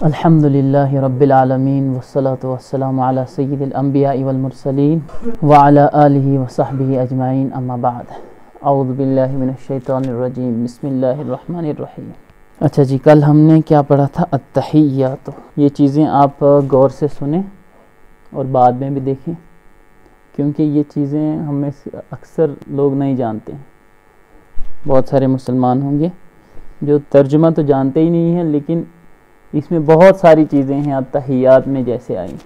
الحمدللہ رب العالمین والصلاة والسلام علی سید الانبیاء والمرسلین وعلی آلہ وصحبہ اجمعین، اما بعد، اعوذ باللہ من الشیطان الرجیم، بسم اللہ الرحمن الرحیم۔ اچھا جی، کل ہم نے کیا پڑھا تھا؟ التحیات۔ یہ چیزیں آپ غور سے سنیں اور بعد میں بھی دیکھیں، کیونکہ یہ چیزیں ہمیں اکثر لوگ نہیں جانتے ہیں۔ بہت سارے مسلمان ہوں گے جو ترجمہ تو جانتے ہی نہیں ہیں، لیکن اس میں بہت ساری چیزیں ہیں التحیات میں جیسے آئیں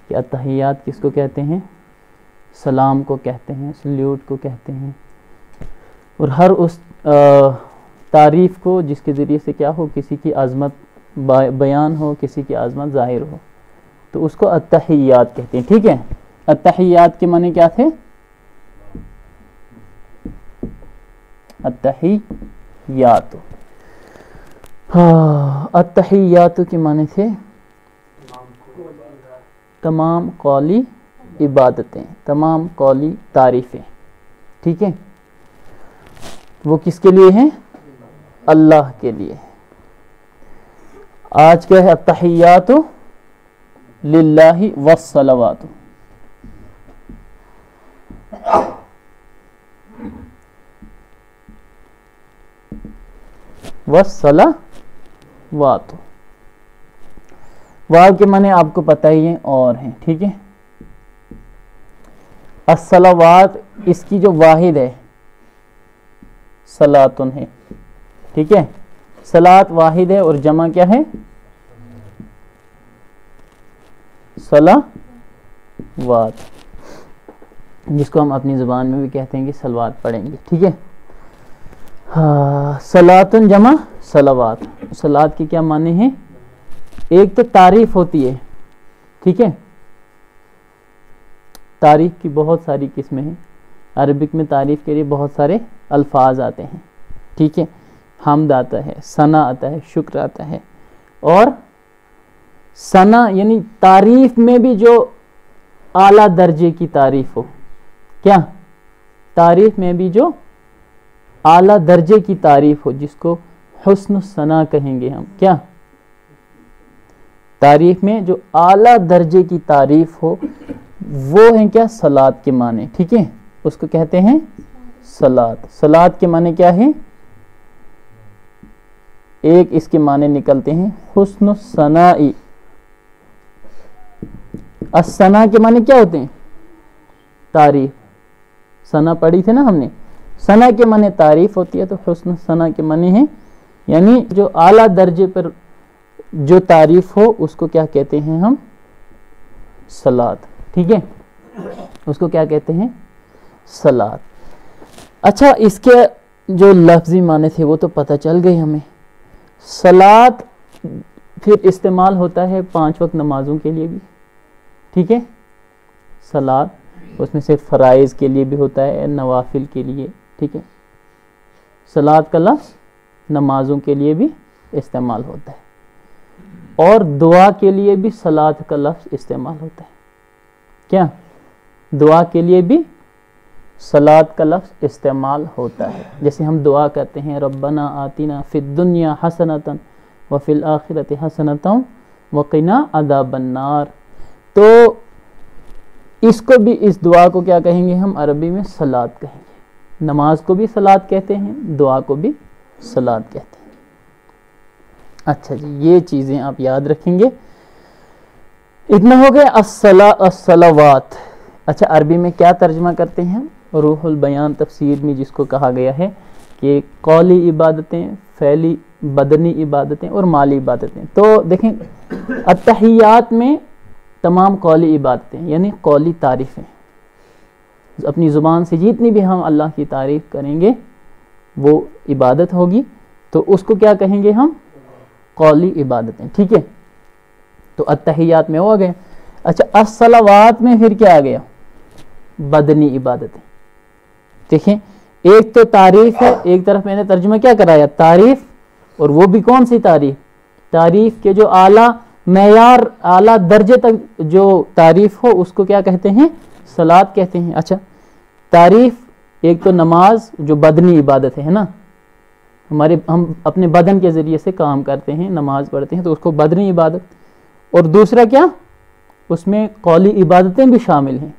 کہ التحیات کس کو کہتے ہیں؟ سلام کو کہتے ہیں، سلیوٹ کو کہتے ہیں، اور ہر اس تعریف کو جس کے ذریعے سے کیا ہو، کسی کی عظمت بیان ہو، کسی کی عظمت ظاہر ہو، تو اس کو التحیات کہتے ہیں۔ ٹھیک ہے، التحیات کے معنی کیا تھے؟ التحیات، التحیات کے معنی تھے تمام قولی عبادتیں، تمام قولی تعریفیں۔ ٹھیک ہے، وہ کس کے لیے ہیں؟ اللہ کے لیے۔ آج کیا ہے؟ التحیات للہ والصلوات۔ والصلوات، واو کے معنی آپ کو پتہ ہی ہے اور ہیں۔ ٹھیک ہے، الصلوات اس کی جو واحد ہے صلاتن ہے۔ ٹھیک ہے، صلات واحد ہے اور جمع کیا ہے؟ صلوات، جس کو ہم اپنی زبان میں بھی کہتے ہیں کہ صلوات پڑھیں گے۔ ٹھیک ہے، صلاتن جمع صلوات۔ صلات کے کیا معنی ہیں؟ ایک تو تعریف ہوتی ہے، ٹھیک ہے، تعریف کی بہت ساری قسمیں ہیں۔ عربک میں تعریف کے لیے بہت سارے الفاظ آتے ہیں۔ ٹھیک ہے، حمد آتا ہے، ثنا آتا ہے، شکر آتا ہے، اور ثنا یعنی تعریف میں بھی جو اعلیٰ درجے کی تعریف ہو۔ کیا؟ تعریف میں بھی جو اعلیٰ درجے کی تعریف ہو، جس کو حسن الثنا کہیں گے ہم۔ کیا؟ تعریف میں جو اعلیٰ درجے کی تعریف ہو، وہ ہیں کیا؟ صلات کے معنی۔ ٹھیک ہے، اس کو کہتے ہیں صلات۔ صلات کے معنی کیا ہے؟ ایک اس کے معنی نکلتے ہیں حسن الثناء۔ الثنا کے معنی کیا ہوتے ہیں؟ تعریف۔ ثنا پڑھی تھے نا ہم نے، ثنا کے معنی تعریف ہوتی ہے، تو حسن الثنا کے معنی ہے یعنی جو اعلیٰ درجے پر جو تعریف ہو، اس کو کیا کہتے ہیں ہم؟ صلات۔ ٹھیک ہے، اس کو کیا کہتے ہیں؟ صلات۔ اچھا، اس کے جو لفظی معنی تھے وہ تو پتہ چل گئی ہمیں۔ صلات پھر استعمال ہوتا ہے 5 وقت نمازوں کے لیے بھی۔ ٹھیک ہے، صلات اس میں سے فرائض کے لیے بھی ہوتا ہے، نوافل کے لیے۔ ٹھیک ہے، صلات کا لفظ نمازوں کے لیے بھی استعمال ہوتا ہے، اور دعا کے لیے بھی صلات کا لفظ استعمال ہوتا ہے۔ کیا؟ دعا کے لیے بھی صلات کا لفظ استعمال ہوتا ہے۔ جیسے ہم دعا کرتے ہیں ربنا آتنا فی الدنیا حسنۃ وفی الآخرۃ حسنۃ وقنا عذاب النار، تو اس کو بھی، اس دعا کو کیا کہیں گے ہم؟ عربی میں صلات کہیں گے۔ نماز کو بھی صلات کہتے ہیں، دعا کو بھی صلات کہتے ہیں۔ اچھا جی، یہ چیزیں آپ یاد رکھیں گے۔ اتنا ہو گیا الصلوات۔ اچھا، عربی میں کیا ترجمہ کرتے ہیں؟ روح البیان تفسیر میں جس کو کہا گیا ہے کہ قولی عبادتیں، فعلی بدنی عبادتیں اور مالی عبادتیں۔ تو دیکھیں، التحیات میں تمام قولی عبادتیں یعنی قولی تعریفیں، اپنی زبان سے جتنی بھی ہم اللہ کی تعریف کریں گے وہ عبادت ہوگی، تو اس کو کیا کہیں گے ہم؟ قولی عبادتیں۔ ٹھیک ہے، تو التحیات میں ہو گئے۔ اچھا، الصلوات میں پھر کیا آ گیا؟ بدنی عبادتیں۔ دیکھیں، ایک تو تعریف ہے، ایک طرف میں نے ترجمہ کیا کرایا؟ تعریف، اور وہ بھی کون سی تعریف؟ تعریف کے جو اعلیٰ معیار، اعلیٰ درجے تک جو تعریف ہو، اس کو کیا کہتے ہیں؟ صلات کہتے ہیں۔ اچھا، تعریف ایک تو نماز جو بدنی عبادت ہے نا، ہم اپنے بدن کے ذریعے سے کام کرتے ہیں، نماز پڑھتے ہیں، تو اس کو بدنی عبادت۔ اور دوسرا کیا، اس میں قولی عبادتیں بھی شامل ہیں،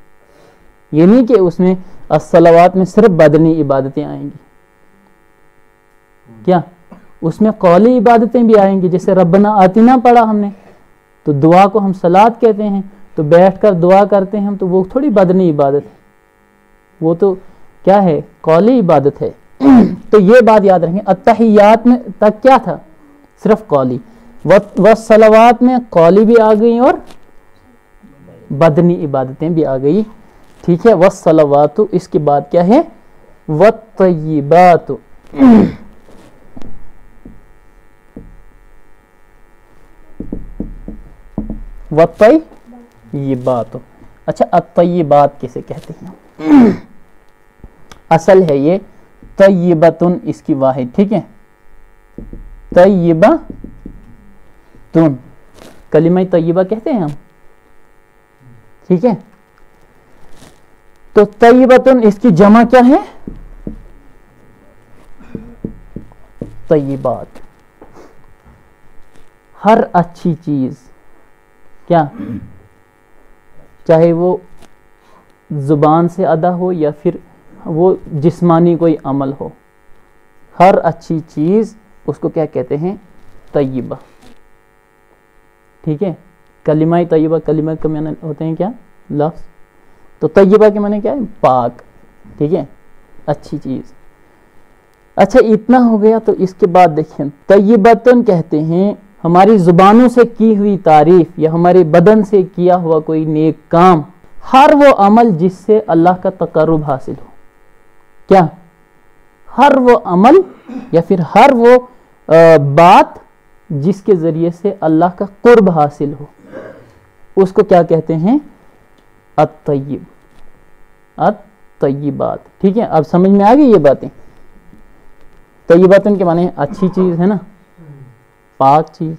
یہ نہیں کہ اس میں الصلوات میں صرف بدنی عبادتیں آئیں گی، کیا اس میں قولی عبادتیں بھی آئیں گی، جیسے ربنا آتنا پڑھا ہم نے، تو دعا کو ہم صلات کہتے ہیں، تو بیٹھ کر دعا کرتے ہیں ہم، تو وہ تھوڑی بدنی عبادت ہے، وہ تو کیا ہے، قولی عبادت ہے۔ تو یہ بات یاد رکھیں، التحیات میں تک کیا تھا، صرف قولی، والصلوات میں قولی بھی آ گئی اور بدنی عبادتیں بھی آ گئی، ٹھیک ہے۔ والصلوات، اس کے بعد کیا ہے، والطیبات، والطیبات۔ اچھا، الطیبات کیسے کہتے ہیں، اصل ہے یہ طیبتن، اس کی واحد، ٹھیک ہے، طیبتن، کلمہ طیبہ کہتے ہیں ہم، ٹھیک ہے۔ تو طیبتن اس کی جمع کیا ہے، طیبات، ہر اچھی چیز، کیا، چاہے وہ زبان سے ادا ہو یا پھر وہ جسمانی کوئی عمل ہو، ہر اچھی چیز اس کو کیا کہتے ہیں، طیبہ، ٹھیک ہے۔ کلمہ طیبہ، کلمہ کے معنی ہوتے ہیں کیا، لفظ، تو طیبہ کے معنی کیا ہے، پاک، ٹھیک ہے، اچھی چیز۔ اچھا، اتنا ہو گیا، تو اس کے بعد دیکھیں، طیبتن کہتے ہیں ہماری زبانوں سے کی ہوئی تعریف یا ہمارے بدن سے کیا ہوا کوئی نیک کام، ہر وہ عمل جس سے اللہ کا تقرب حاصل ہو، کیا، ہر وہ عمل یا پھر ہر وہ بات جس کے ذریعے سے اللہ کا قرب حاصل ہو، اس کو کیا کہتے ہیں، الطیب، الطیبات، ٹھیک ہے۔ اب سمجھ میں آ گئی یہ باتیں، طیباتن کے معنی اچھی چیز ہے نا، پاک چیز،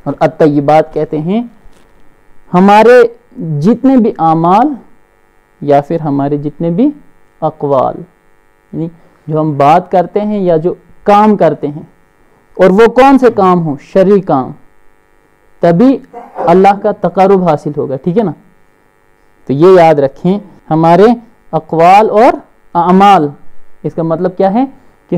اور الطیبات کہتے ہیں ہمارے جتنے بھی اعمال یا پھر ہمارے جتنے بھی اقوال، یعنی جو ہم بات کرتے ہیں یا جو کام کرتے ہیں، اور وہ کون سے کام ہوں، شرعی کام، تبھی اللہ کا تقرب حاصل ہوگا، ٹھیک ہے نا۔ تو یہ یاد رکھیں، ہمارے اقوال اور اعمال، اس کا مطلب کیا ہے کہ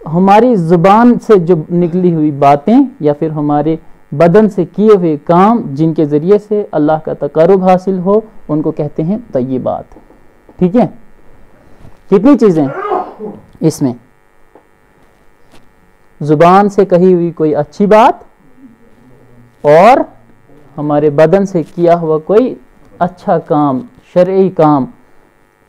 ہماری زبان سے جو نکلی ہوئی باتیں یا پھر ہمارے بدن سے کیے ہوئے کام جن کے ذریعے سے اللہ کا تقرب حاصل ہو، ان کو کہتے ہیں طیبات، ٹھیک ہے۔ کتنی چیزیں اس میں، زبان سے کہی ہوئی کوئی اچھی بات اور ہمارے بدن سے کیا ہوا کوئی اچھا کام، شرعی کام،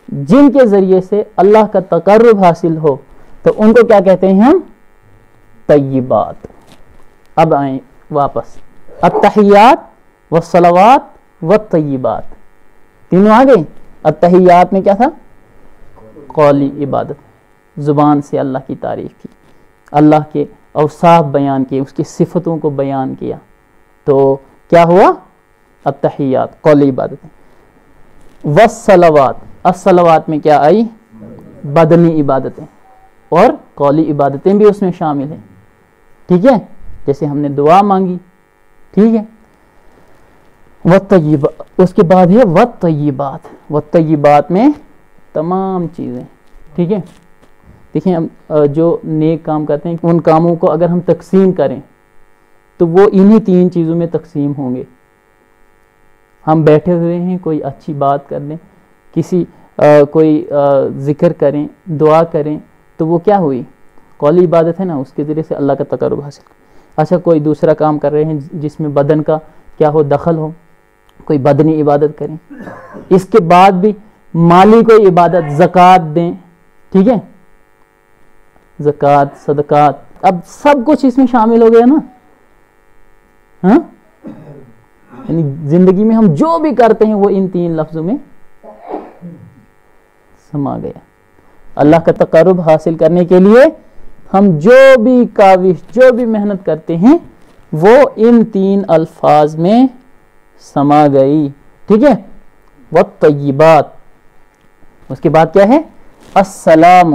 جن کے ذریعے سے اللہ کا تقرب حاصل ہو، تو ان کو کیا کہتے ہیں ہم، طیبات۔ اب آئیں واپس، التحیات والصلوات والطیبات، تینوں آ گئے۔ التحیات میں کیا تھا، قولی عبادت، زبان سے اللہ کی تعریف کی، اللہ کے اوصاف بیان کیے، اس کی صفتوں کو بیان کیا، تو کیا ہوا، التحیات، قولی عبادتیں۔ والصلوات، الصلوات میں کیا آئی، بدنی عبادتیں، اور قولی عبادتیں بھی اس میں شامل ہیں، ٹھیک ہے، جیسے ہم نے دعا مانگی، ٹھیک ہے۔ والطیبات، اس کے بعد ہے والطیبات، والطیبات میں تمام چیزیں، ٹھیک ہے۔ دیکھیں، ہم جو نیک کام کرتے ہیں، ان کاموں کو اگر ہم تقسیم کریں تو وہ انہی تین چیزوں میں تقسیم ہوں گے۔ ہم بیٹھے ہوئے ہیں، کوئی اچھی بات کر لیں، کسی کوئی ذکر کریں، دعا کریں، تو وہ کیا ہوئی، قولی عبادت ہے نا، اس کے ذریعے سے اللہ کا تقرب حاصل۔ اچھا، کوئی دوسرا کام کر رہے ہیں جس میں بدن کا کیا ہو، دخل ہو، کوئی بدنی عبادت کریں، اس کے بعد بھی مالی کوئی عبادت، زکوٰۃ دیں، ٹھیک ہے، زکوٰۃ، صدقات، اب سب کچھ اس میں شامل ہو گیا نا، ہاں، یعنی زندگی میں ہم جو بھی کرتے ہیں وہ ان تین لفظوں میں سما گیا۔ اللہ کا تقرب حاصل کرنے کے لیے ہم جو بھی کاوش، جو بھی محنت کرتے ہیں، وہ ان تین الفاظ میں سما گئی، ٹھیک ہے۔ والطیبات، اس کے بعد کیا ہے، السلام،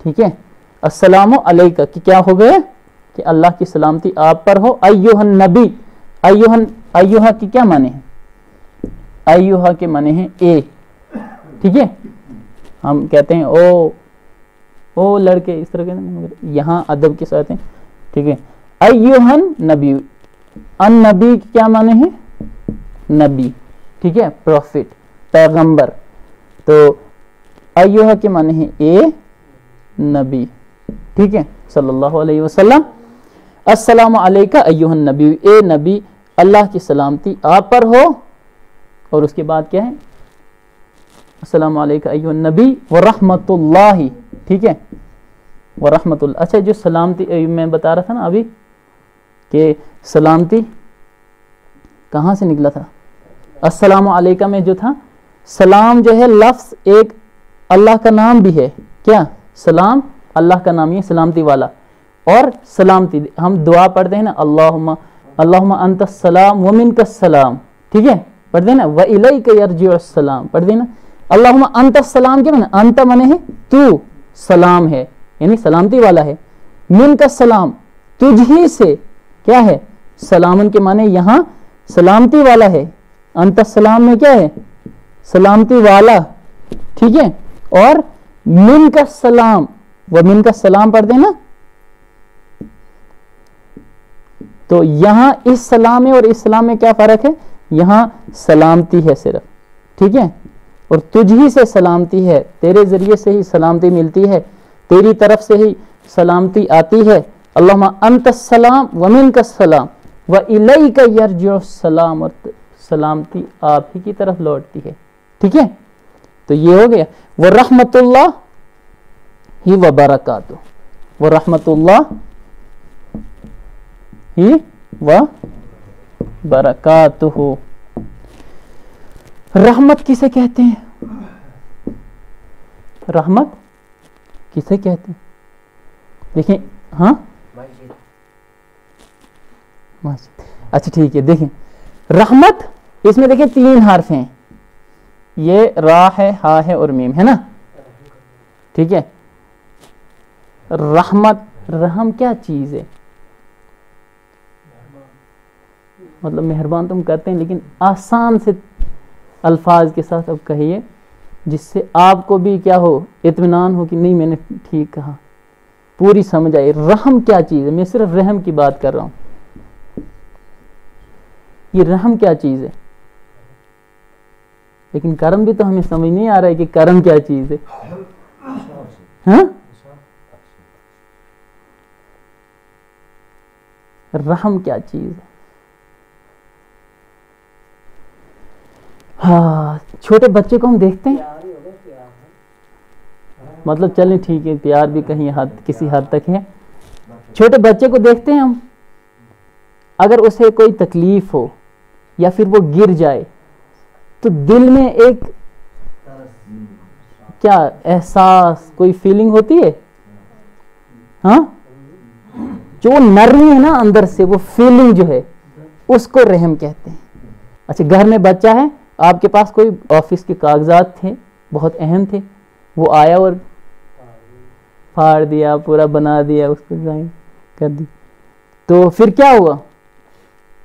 ٹھیک ہے. السلام علیکہ کہ کیا ہو گئے کہ اللہ کی سلامتی آپ پر ہو. ایھا النبی، ایھا کی کیا معنی ہے؟ ایھا کے معنی ہے اے. ٹھیک ہے، ہم کہتے ہیں او لڑکے اس طرح کے، مگر یہاں ادب کے ساتھ ہیں. ٹھیک ہے. ایھا النبی، النبی کی کیا معنی ہے؟ نبی. ٹھیک ہے، پروفٹ، پیغمبر. تو ایھا کے معنی ہے اے نبی. ٹھیک ہے، صلی اللہ علیہ وسلم. السلام علیکہ ایھا النبی، اے نبی اللہ کی سلامتی آپ پر ہو. اور اس کے بعد کیا ہے؟ السلام علیکہ ایھا النبی ورحمۃ اللہ. ٹھیک ہے، ورحمۃ اللہ. اچھا، جو سلامتی میں بتا رہا تھا نا ابھی کہ سلامتی کہاں سے نکلا تھا؟ السلام علیکہ میں جو تھا، سلام جو ہے لفظ ایک اللہ کا نام بھی ہے. کیا؟ سلام اللہ کا نام، یہ سلامتی والا. اور سلامتی ہم دعا پڑھتے ہیں نا، اللہم انت السلام ومنک السلام. ٹھیک ہے، پڑھتے ہیں نا، وَإِلَيْكَ يَرْجِعُ السلام. پڑھتے ہیں نا، اللہم انت السلام کے معنی، انت معنی ہے تو، سلام ہے یعنی سلامتی والا ہے. منک السلام تجھ ہی سے کیا ہے؟ سلامن کے معنی یہاں سلامتی والا ہے. انت السلام میں کیا ہے؟ سلامتی والا. ٹھیک ہے. اور من کا سلام، وہ من کا سلام پڑھتے ہیں نا، تو یہاں اس سلام میں اور اس سلام میں کیا فرق ہے؟ یہاں سلامتی ہے صرف. ٹھیک ہے، اور تجھ ہی سے سلامتی ہے، تیرے ذریعے سے ہی سلامتی ملتی ہے، تیری طرف سے ہی سلامتی آتی ہے. اللہم انت السلام ومنک السلام وإلیک یرجع السلام، اور سلامتی آپ ہی کی طرف لوٹتی ہے. ٹھیک ہے، تو یہ ہو گیا. ورحمۃ اللہ ہی وبرکاتہ، ورحمۃ اللہ ہی وبرکاتہ. رحمت کسے کہتے ہیں؟ رحمت کسے کہتے ہیں؟ دیکھیں، ہاں اچھا ٹھیک ہے. دیکھیں رحمت، اس میں دیکھیں 3 حرف ہیں، یہ را ہے، ہا ہے اور میم ہے نا. ٹھیک ہے. رحمت، رحم کیا چیز ہے؟ مطلب مہربان تم کرتے ہیں، لیکن آسان سے الفاظ کے ساتھ اب کہیے جس سے آپ کو بھی کیا ہو، اطمینان ہو کہ نہیں میں نے ٹھیک کہا، پوری سمجھ آئی. رحم کیا چیز ہے؟ میں صرف رحم کی بات کر رہا ہوں. یہ رحم کیا چیز ہے؟ لیکن کرم بھی تو ہمیں سمجھ نہیں آ رہا ہے کہ کرم کیا چیز ہے. ہاں، رحم کیا چیز ہے؟ ہاں، چھوٹے بچے کو ہم دیکھتے ہیں، مطلب چلیں ٹھیک ہے، پیار بھی کہیں کسی حد تک ہے. چھوٹے بچے کو دیکھتے ہیں ہم، اگر اسے کوئی تکلیف ہو یا پھر وہ گر جائے تو دل میں ایک کیا احساس، کوئی فیلنگ ہوتی ہے. ہاں، جو نرمی ہے نا اندر سے، وہ فیلنگ جو ہے اس کو رحم کہتے ہیں. اچھا، گھر میں بچہ ہے، آپ کے پاس کوئی آفس کے کاغذات تھے، بہت اہم تھے، وہ آیا اور پھاڑ دیا، پورا بنا دیا، اس کو ضائع کر دی، تو پھر کیا ہوا؟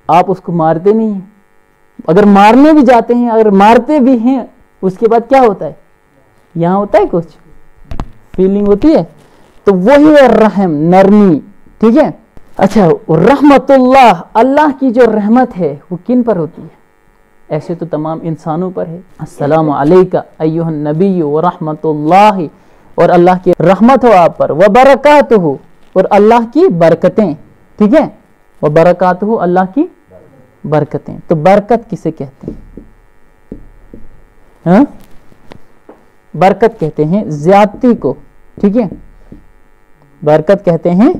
آپ اس کو مارتے نہیں ہیں. اگر مارنے بھی جاتے ہیں، اگر مارتے بھی ہیں، اس کے بعد کیا ہوتا ہے؟ یہاں ہوتا ہے کچھ فیلنگ ہوتی ہے. تو وہی ہے رحم، نرمی. ٹھیک ہے. اچھا، رحمت اللہ، اللہ کی جو رحمت ہے وہ کن پر ہوتی ہے؟ ایسے تو تمام انسانوں پر ہے. السلام علیکہ ایھا النبی ورحمت اللہ، اور اللہ کی رحمت ہو آپ پر، وبرکاتہ، اور اللہ کی برکتیں. ٹھیک ہے، وبرکاتہ، اللہ کی برکتیں. تو برکت کسے کہتے ہیں؟ ہاں، برکت کہتے ہیں زیادتی کو. ٹھیک ہے، برکت کہتے ہیں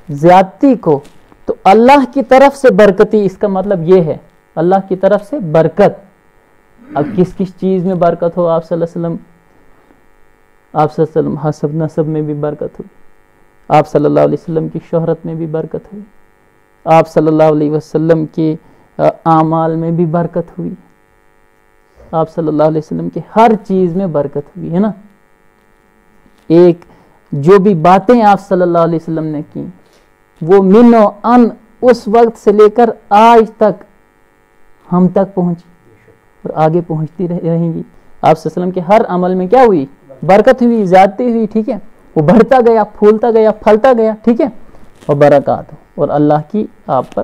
زیادتی کو. تو اللہ کی طرف سے برکتی، اس کا مطلب یہ ہے اللہ کی طرف سے برکت. اب کس کس چیز میں برکت ہو؟ آپ صلی اللہ علیہ وسلم حسب نسب میں بھی برکت ہوئی، آپ صلی اللہ علیہ وسلم کی شہرت میں بھی برکت ہوئی، آپ صلی اللہ علیہ وسلم کے اعمال میں بھی برکت ہوئی، آپ صلی اللہ علیہ وسلم کے ہر چیز میں برکت ہوئی ہے نا. ایک جو بھی باتیں آپ صلی اللہ علیہ وسلم نے کی وہ من و ان اس وقت سے لے کر آج تک ہم تک پہنچی اور آگے پہنچتی رہیں گی. آپ صلی اللہ علیہ وسلم کے ہر عمل میں کیا ہوئی؟ برکت ہوئی، زیادتی ہوئی. ٹھیک ہے، وہ بڑھتا گیا، پھولتا گیا، پھلتا گیا. ٹھیک ہے، اور برکات اور اللہ کی آپ پر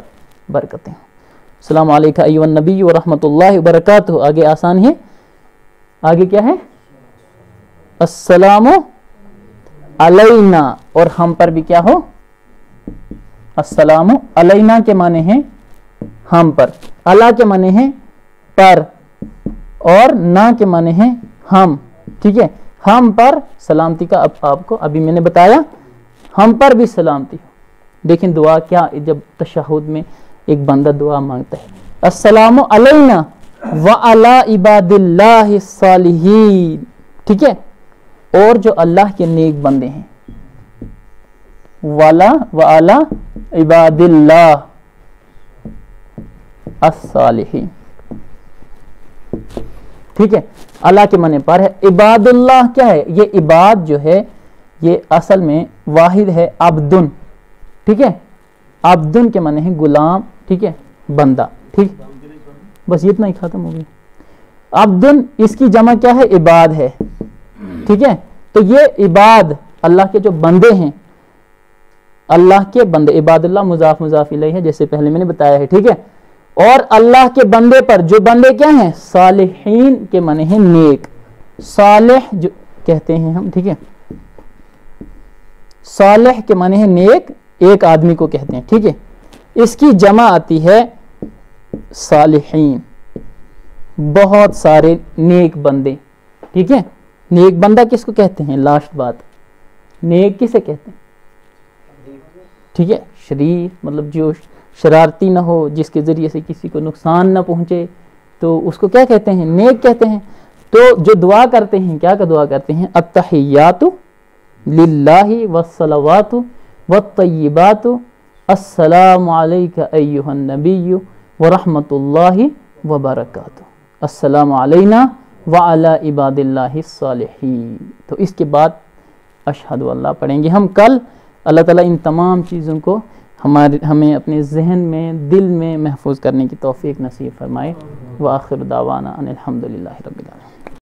برکتیں. السلام علیکم ایھا النبی ورحمۃ اللہ وبرکاتہ. آگے آسان ہے، آگے کیا ہے؟ السلام علینا، اور ہم پر بھی کیا ہو؟ السلام علینا کے معنی ہیں ہم پر، اللہ کے معنی ہیں پر، اور نا کے معنی ہیں ہم. ٹھیک ہے، ہم پر سلامتی کا اب آپ کو ابھی میں نے بتایا، ہم پر بھی سلامتی ہو. دیکھیں دعا کیا، جب تشہد میں ایک بندہ دعا مانگتا ہے السلام علینا وعلی عباد اللہ الصالحین. ٹھیک ہے، اور جو اللہ کے نیک بندے ہیں، وعلی عباد اللہ الصالحین. ٹھیک ہے، اللہ کے معنی پر ہے. عباد اللہ کیا ہے؟ یہ عباد جو ہے یہ اصل میں واحد ہے عبدن. ٹھیک ہے، عبدن کے معنی ہے غلام. ٹھیک ہے، بندہ. ٹھیک، بس یہ اتنا ہی ختم ہو گیا. عبدن اس کی جمع کیا ہے؟ عباد ہے. ٹھیک ہے، تو یہ عباد اللہ کے جو بندے ہیں، اللہ کے بندے، عباد اللہ مضاف مضاف الیہ ہے جیسے پہلے میں نے بتایا ہے. ٹھیک ہے، اور اللہ کے بندے پر جو بندے کیا ہیں؟ صالحین کے معنی ہیں نیک. صالح جو کہتے ہیں ہم. ٹھیک ہے، صالح کے معنی ہے نیک، ایک آدمی کو کہتے ہیں. ٹھیک ہے، اس کی جمع آتی ہے صالحین، بہت سارے نیک بندے. ٹھیک ہے، نیک بندہ کس کو کہتے ہیں؟ لاسٹ بات، نیک کسے کہتے ہیں؟ ٹھیک ہے، شریف مطلب جو شرارتی نہ ہو، جس کے ذریعے سے کسی کو نقصان نہ پہنچے، تو اس کو کیا کہتے ہیں؟ نیک کہتے ہیں. تو جو دعا کرتے ہیں، کیا دعا کرتے ہیں؟ التحیات للہ والصلوات والطیبات السلام علیک ایھا النبی ورحمۃ اللہ وبرکاتہ. السلام علینا وعلی عباد اللہ الصالحین. تو اس کے بعد اشہد اللہ پڑھیں گے ہم کل. اللہ تعالیٰ ان تمام چیزوں کو ہمیں اپنے ذہن میں، دل میں محفوظ کرنے کی توفیق نصیب فرمائے. وآخر دعوانا ان الحمد للہ رب العالمین.